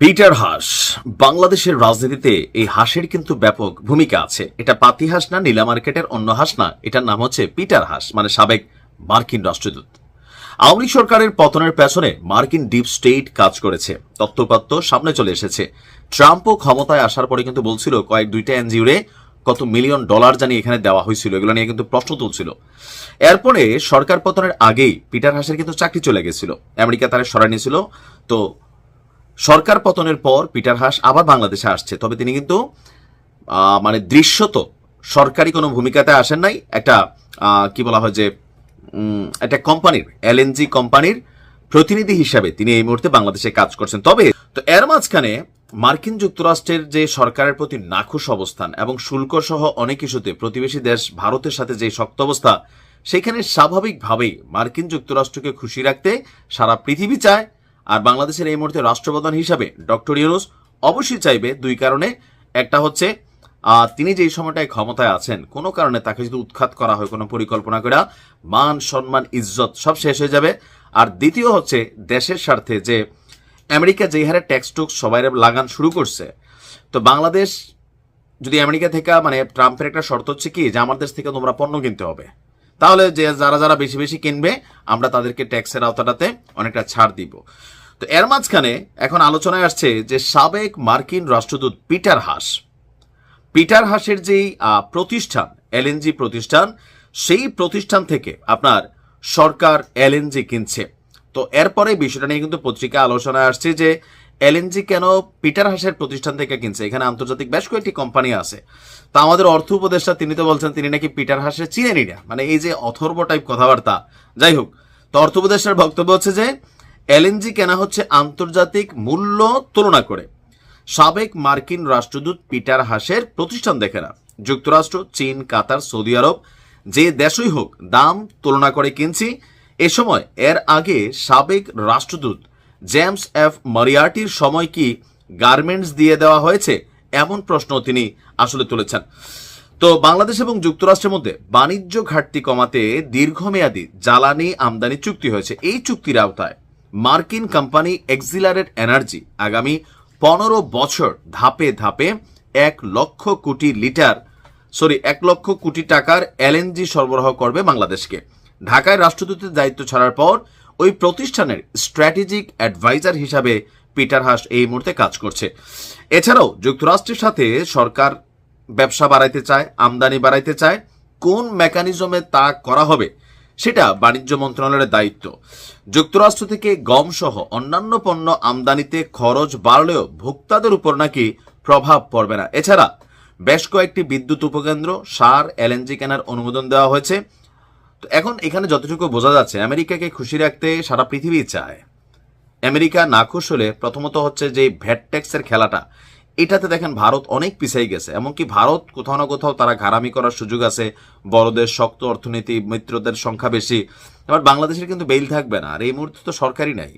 Peter Haas বাংলাদেশের রাজনীতিতে এই হাঁসের কিন্তু ব্যাপক ভূমিকা আছে। এটা পাতি হাঁস না, নীলা মার্কেটের অন্য হাঁস না, এটার নাম হচ্ছে পিটার হাস, মানে সাবেক মার্কিন রাষ্ট্রদূত। আওয়ামী লীগ সরকারের পতনের পেছনে মার্কিন ডিপ স্টেট কাজ করেছে, তথ্যপাত্র সামনে চলে এসেছে। ট্রাম্পও ক্ষমতায় আসার পরে কিন্তু বলছিল দুইটা এনজিওরে কত মিলিয়ন ডলার জানি এখানে দেওয়া হয়েছিল, এগুলো নিয়ে কিন্তু প্রশ্ন তুলছিল। এরপরে সরকার পতনের আগেই পিটার হাসের কিন্তু চাকরি চলে গেছিল, আমেরিকা তারা সরাই নিয়েছিল। তো সরকার পতনের পর পিটার হাস আবার বাংলাদেশে আসছে, তবে তিনি কিন্তু মানে দৃশ্যত সরকারি কোনো ভূমিকাতে আসেন নাই। একটা কি বলা হয় যে একটা কোম্পানির, এলএনজি কোম্পানির প্রতিনিধি হিসাবে তিনি এই মুহূর্তে বাংলাদেশে কাজ করছেন। তবে তো এর মাঝখানে মার্কিন যুক্তরাষ্ট্রের যে সরকারের প্রতি নাখুশ অবস্থান এবং শুল্ক সহ অনেক ইস্যুতে প্রতিবেশী দেশ ভারতের সাথে যে শক্ত অবস্থা, সেখানে স্বাভাবিকভাবেই মার্কিন যুক্তরাষ্ট্রকে খুশি রাখতে সারা পৃথিবী চায়। আর বাংলাদেশের এই মুহূর্তে রাষ্ট্রপ্রধান হিসাবে ডক্টর ইউনূস অবশ্যই চাইবে দুই কারণে। একটা হচ্ছে তিনি যেই সময়টায় ক্ষমতায় আছেন, কোনো কারণে তাকে যদি উৎখাত করা হয় কোনো পরিকল্পনা করে, মান সম্মান ইজ্জত সব শেষ হয়ে যাবে। আর দ্বিতীয় হচ্ছে দেশের স্বার্থে, যে আমেরিকা যেই হারে ট্যাক্স টুক্স সবাই লাগান শুরু করছে, তো বাংলাদেশ যদি আমেরিকা থেকে, মানে ট্রাম্পের একটা শর্ত হচ্ছে কি যে আমার দেশ থেকে তোমরা পণ্য কিনতে হবে, তাহলে যে যারা যারা বেশি বেশি কিনবে আমরা তাদেরকে ট্যাক্সের আওতাটাতে অনেকটা ছাড় দিব। তো এর মাঝখানে এখন আলোচনায় আসছে যে সাবেক মার্কিন রাষ্ট্রদূত পিটার হাসের যেই প্রতিষ্ঠান, এলএনজি প্রতিষ্ঠান, সেই প্রতিষ্ঠান থেকে আপনার সরকার এলএনজি কিনছে। তো এরপরে বিষয়টা নিয়ে কিন্তু পত্রিকা আলোচনায় আসছে যে এলএনজি কেন পিটার হাসের প্রতিষ্ঠান থেকে কিনছে। এখানে আন্তর্জাতিক বেশ কয়েকটি কোম্পানি আছে। তা আমাদের অর্থ উপদেষ্টা তিনি তো বলছেন তিনি নাকি পিটার হাসের চিনেনি না, মানে এই যে অথর্ব টাইপ কথাবার্তা। যাই হোক, তো অর্থ উপদেষ্টার বক্তব্য হচ্ছে যে এলএনজি কেনা হচ্ছে আন্তর্জাতিক মূল্য তুলনা করে। সাবেক মার্কিন রাষ্ট্রদূত পিটার হাসের প্রতিষ্ঠান দেখে না, যুক্তরাষ্ট্র, চীন, কাতার, সৌদি আরব, যে দেশই হোক দাম তুলনা করে কিনছি। এ সময় এর আগে সাবেক রাষ্ট্রদূত জেমস এফ মরিয়ার্টির সময় কি গার্মেন্টস দিয়ে দেওয়া হয়েছে, এমন প্রশ্ন তিনি আসলে তুলেছেন। তো বাংলাদেশ এবং যুক্তরাষ্ট্রের মধ্যে বাণিজ্য ঘাটতি কমাতে দীর্ঘমেয়াদী জ্বালানি আমদানি চুক্তি হয়েছে। এই চুক্তির আওতায় মার্কিন কোম্পানি এক্সিলারেট এনার্জি আগামী 15 বছর ধাপে ধাপে 1 লক্ষ কোটি টাকার এলএনজি সরবরাহ করবে বাংলাদেশকে। ঢাকায় রাষ্ট্রদূতের দায়িত্ব ছাড়ার পর ওই প্রতিষ্ঠানের স্ট্র্যাটেজিক অ্যাডভাইজার হিসাবে পিটার হাস এই মুহূর্তে কাজ করছে। এছাড়াও যুক্তরাষ্ট্রের সাথে সরকার ব্যবসা বাড়াইতে চায়, আমদানি বাড়াইতে চায়। কোন মেকানিজমে তা করা হবে সেটা বাণিজ্য মন্ত্রণালয়ের দায়িত্ব। যুক্তরাষ্ট্র থেকে গম সহ অন্যান্য পণ্য আমদানিতে খরচ বাড়লেও ভোক্তাদের উপর নাকি প্রভাব পড়বে না। এছাড়া বেশ কয়েকটি বিদ্যুৎ উপকেন্দ্র, সার, এলএনজি কেনার অনুমোদন দেওয়া হয়েছে। তো এখন এখানে যতটুকু বোঝা যাচ্ছে আমেরিকাকে খুশি রাখতে সারা পৃথিবী চায়। আমেরিকা নাখুশ হলে প্রথমত হচ্ছে যে ভ্যাট ট্যাক্সের খেলাটা, এটাতে দেখেন ভারত অনেক পিছিয়ে গেছে। এমনকি ভারত কোথাও না কোথাও তারা ঘাড়ামি করার সুযোগ আছে, বড়দের শক্ত অর্থনীতি, মিত্রদের সংখ্যা বেশি। এবার বাংলাদেশের কিন্তু বেইল থাকবে না। আর এই মুহূর্তে তো সরকারই নাই,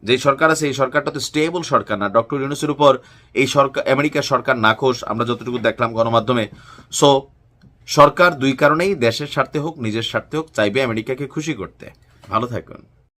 যে সরকার আছে এই সরকারটা তো স্টেবল সরকার না। ডক্টর ইউনূসের উপর এই সরকার, আমেরিকার সরকার নাখোশ, আমরা যতটুকু দেখলাম গণমাধ্যমে। সো সরকার দুই কারণেই, দেশের স্বার্থে হোক নিজের স্বার্থে হোক, চাইবে আমেরিকাকে খুশি করতে। ভালো থাকুন।